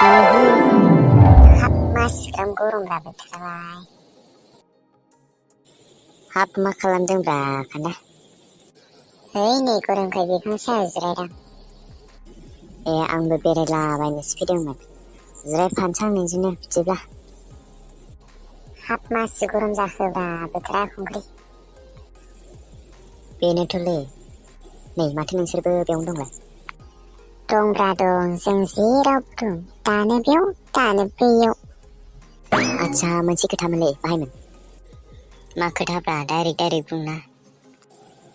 हाब मासिग्राम गरमब्रा बोथोरालाय। हाब मा खालामदोंब्रा खान्दा? है नै गरमखाय बिफां सायाव जिरायदां। ए आंबो बेरायलाबायनोसो फैदोंमोन। जिरायफानोसै आं नोंजोंनो बिदिब्ला। हाब मासि गरम जाखोब्रा बोथोरा खुंख्रि। बेनोथ'लै। नै माथो नोंसोरबो बेयावनो दंलाय? दंब्रा दं, जों जेरावबो दं। दानो बेयाव दानो बैयाव। आदसा मोनसे खोथामोनलै बाहायमोन। मा खोथाब्रा डाइरेक्ट बुंना।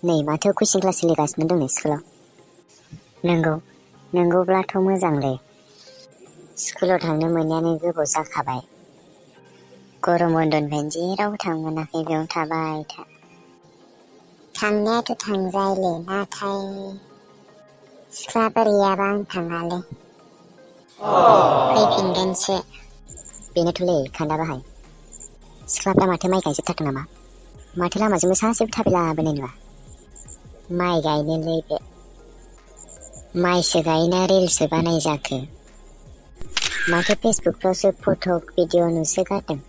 नै माथो कचिं क्लास सोलिगासिनो दं नै स्कुलाव। नंगौब्लाथ' मोजांलै। स्कुलाव थांनो मोनैयानो गोबाव जाखाबाय। गरम बन्दनिफ्रायनो जेरावबो थांनो मोनाखै, बेयावनो थाबाय था। थांनायाथ' थांजायोलै, नाथाय सिख्लाफोर गैयाबा आं थाङालै। फैफिनगोनसो। बेनोथ'लै खान्दा बाहाय। सिख्लाफ्रा माथो माइ गायजोबथारदों नामा? माथो लामाजोंबो सासेबो थाबायलाबायनाय नुवा। माइ गायनोलै बे। माइसो गायोना रिल्ससो बानाय जाखो? माथो फेसबुकफ्रावसो फट' भिडिअ नुसोगारदों।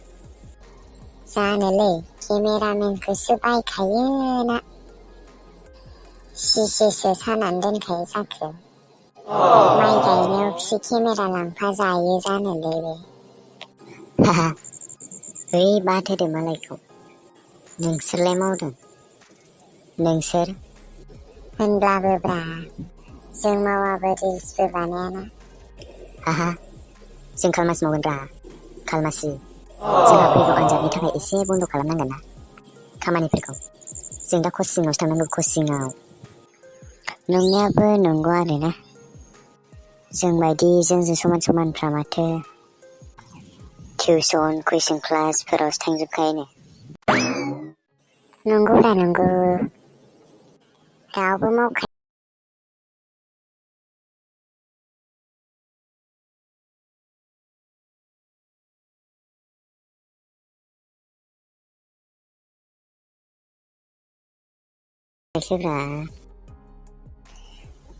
जानोलै केमेरामेनखौसो बायखायोना। सिसेसो सानानै दोनखायो जाखो? माइ गायनायावसो केमेरा लांफा जायो जानोलै बे। है बाद होदो मालायखौ। नोंसोरलाय मावदों? नोंसोर? होनब्लाबो ब्रा, जों मावाबो रिल्सबो बानायाना। जों खालमासि मावगोनब्रा, खालमासि। जोंहा फैगौ आनजादनि थाखाय एसे बन्द' खालामनांगोन ना खामानिफोरखौ। जों दा कचिंआवसो थांनांगौ, कचिंआव। नंनायाबो नंगौ आरोना। जोंजों समानफ्रा माथो टिउसन, कचिं क्लासफोरावसो थांजोबखायोनो। नंगौब्रा नंगौ। रावबो मावखाया।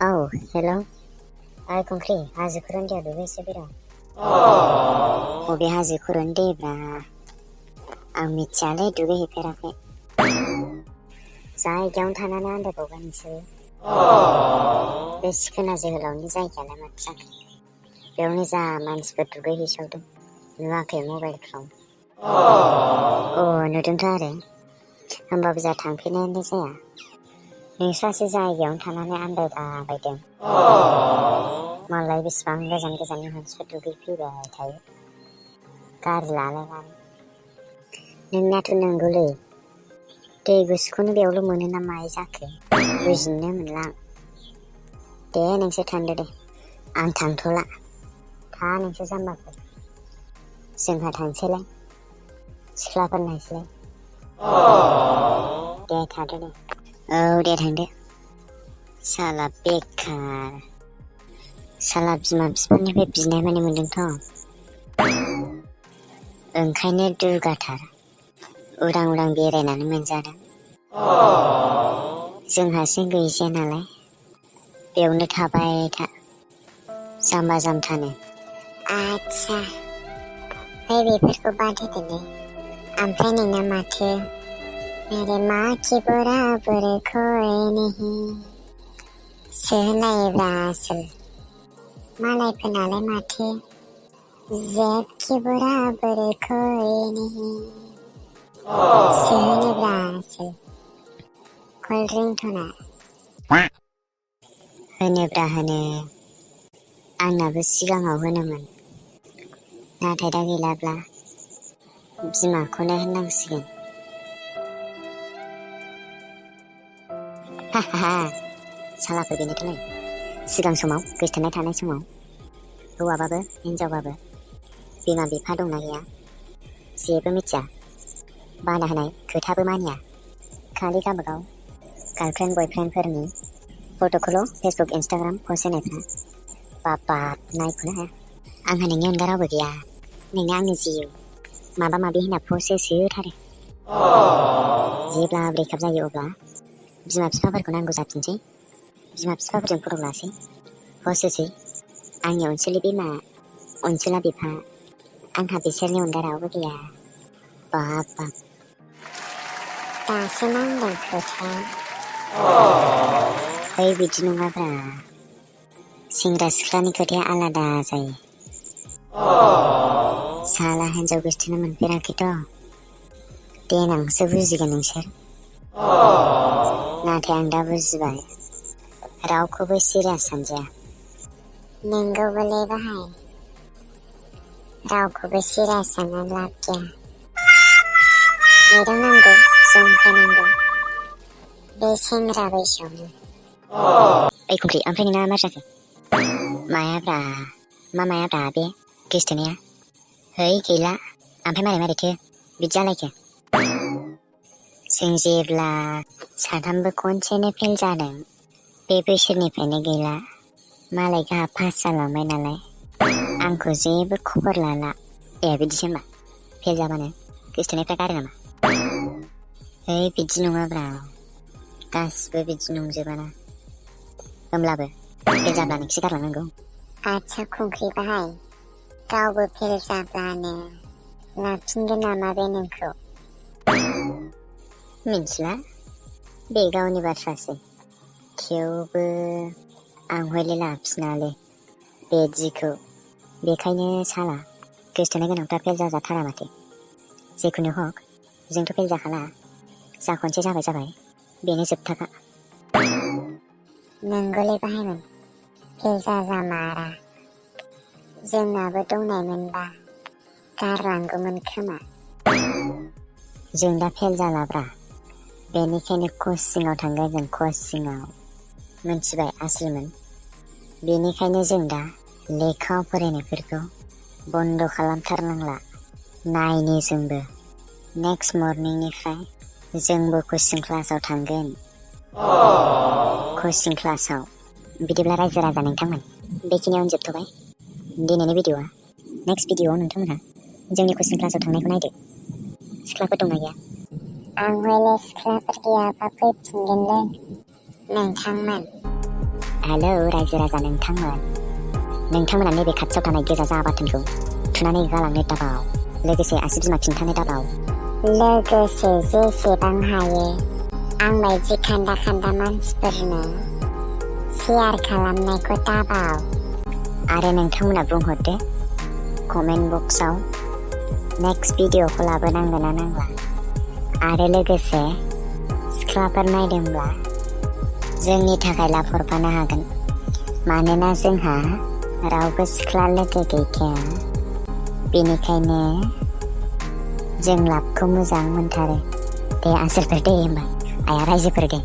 औ हेल'। ओइ खंख्रि, हाजो खर'नि दैयाव दुगैहैसै फैद'। बबे हाजो खर'नि दैब्रा? आं मिथियालै, दुगैहैफेराखै। जायगायावनो थानानै आन्दायबावबाय नोंसोरो। बे सिखोना जोहोलावनि जायगायालाय माथो जाखो? बेयावनो जा मानसिफोर दुगैहैसावदों, नुवाखै मबाइलफ्राव? नुदोंथ' आरो। होमबाबो जोंहा थांफेरनायानो जाया। नोंस्रासो जायगायावनो थानानै आन्दायलाबायदों। मालाय बेसेबां गोजान गोजाननि मानसिफोर दुगैफैबाय थायो, गारि लालायनानै। नोंनायाथ' नंगौलै। दै गुसुखौनो बेयावल' मोनो ना मायो जाखो? बुजिनो मोनला आं। दे नोंसोर थांदो दे, आं थांथ'ला। था नोंसोर जाम्बाफोर। जोंहा थांसैलाय, सिख्लाफोर नायसैलाय। दे थादो दे। औ दे थांदो। साला बेखार। साला बिमा बिफानिफ्राय बिनाय मानि मोनदोंथ'। ओंखायनो दुगाथार। उदां बेरायनानै मोनजादों। जोंहासो गैजाया नालाय, बेयावनो थाबाय था, जाम्बा जाम्थानो। आदसा, बेफोरखौ बाद होदोलै। ओमफ्राय नोंना माथो मेरे माँ की बराबर कोई नहीं सोलायोब्रा आसोल। मालायफोरनालाय माथो जेब की बराबर कोई नहीं सोहोनोब्रा आसोल। कल रिंटना होनोब्रा होनो। आंनाबो सिगाङाव होनोमोन, नाथाय दा गैलाब्ला बिमाखौनो होननांसिगोन। सालाफोर बेनोथ'लै। सिगां समाव गोसथोनाय थानाय समाव हौवाबाबो हिनजावबाबो बिमा बिफा दंना गैया जेबो मिथिया, बादा होनाय खोथाबो मानिया। खालि गावबागाव गार्लफ्रेन्ड बयफ्रेन्डफोरनि फट'खौल' फेसबुक इन्सटाग्राम पस्ट होनायफ्रा बाब नायख'नो हाया। आंहा नोंनि अनगा रावबो गैया, नोंनो आंनि जिउ माबा माबि होनना पस्ट होसोथारो। जेब्ला ब्रेकआप जायो अब्ला बिमा बिफाफोरखौ नांगौ जाफिनसै, बिमा बिफाफोरजों फट' लासै, पस्ट होसै। आंनि अनसुलि बिमा अनसुला बिफा आंहा बिसोरनि अनगा रावबो गैया। बाब बाब दासो नांदों खोथा। ओइ बिदि नङाब्रा, सेंग्रा सिख्लानि खोथाया आलादा जायो। साला हिनजाव गोसथोनो मोनफेराखैथ', देनांसो बुजिगोन नोंसोर। नाथाय आं दा बुजिबाय, रावखौबो सिरियास सानजाया। नोंगौबोलै बाहाय, रावखौबो सिरियास साननानै लाब गैया। एदावनांगौ, जंखायनांगौ, बे सेंग्रा बैसोआवनो। ओइ खुंख्रि, ओमफ्राय नोंना मा जाखो? मायाब्रा, मा मायाब्रा बे गोसथोनाया? है गैला, ओमफ्राय मारैथो बिदि जालायखो? जों जेब्ला साथामबो खनसेनो फेल जादों, बे बोसोरनिफ्रायनो गैला। मालाय गाहा पास जालांबाय नालाय, आंखौ जेबो खबर लाला। ए बिदिसो होमबा, फेल जाबानो गोसथोनायफ्रा गारो नामा? है बिदि नङाब्रा, गासिबो बिदि नंजोबाना। होमब्लाबो फेल जाब्ला नोंखिसो गारलांनांगौ। आदसा खुंख्रि बाहाय, गावबो फेल जाब्लानो लाफिनगोन नामा बे नोंखौ? मिन्थिला, बे गावनि बाथ्रासै। थेवबो आं हयले लाफिनालै बेदिखौ। बेखायनो साला गोसथोनाय गोनांफ्रा फेल जाजाथारा माथो। जेखुनु हक, जोंथ' फेल जाखाला। जा खनसे जाबाय, बेनो जोबथाखा। नोंगौलै बाहायमोन, फेल जामारा। जोंनाबो दंनायमोनबा गारलांगौमोन खोमा। जों दा फेल जालाब्रा, बेनिखायनो कचिंआव थांगोन जों कचिंआव। मोनथिबाय आसोलमोन? बेनिखायनो जों दा लेखा फरायनायफोरखौ बन्द' खालामथारनांला। नायनो जोंबो नेक्स्ट मर्निंनिफ्राय जोंबो कचिं क्लासाव थांगोन। कचिं क्लासाव। बिदिब्ला रायजो राजा नोंथांमोन, बेखिनियावनो जोबथ'बाय दिनैनि भिडिअ'आ। नेक्स्ट भिडिअ'आव नोंथांमोनहा जोंनि कचिं क्लासाव थांनायखौ नायदो। सिख्लाफोर दंना गैया? आं हयले सिख्लाफोर गैयाबा फैफिनगोनलै नोंथांमोन। हेलौ रायजो राजा नोंथांमोना नैबे खाथियाव थानाय गोजा जा बाथोनखौ थुनानै गालांनो दाबाव। लोगोसे आसि बिमा खिन्थानो दाबाव। लोगोसे जेसेबां हायो आंबायदि खान्दा खान्दा मानसिफोरनो शेयार खालामनायखौ दाबाव। आरो नोंथांमोना बुंहरदो कमेन्ट बक्सआव नेक्स्ट भिडिअ'खौ लाबोनांगोन ना नांला। आरो लोगोसे सिख्लाफोर नायदोंब्ला जोंनि थाखाय लाबोहरफानो हागोन। मानोना जोंहा रावबो सिख्ला लोगो गैखाया। बेनिखायनो जों लाबखौ मोजां मोनथारो। दे आसोलफोर दे होमबा, आया रायजोफोर दे।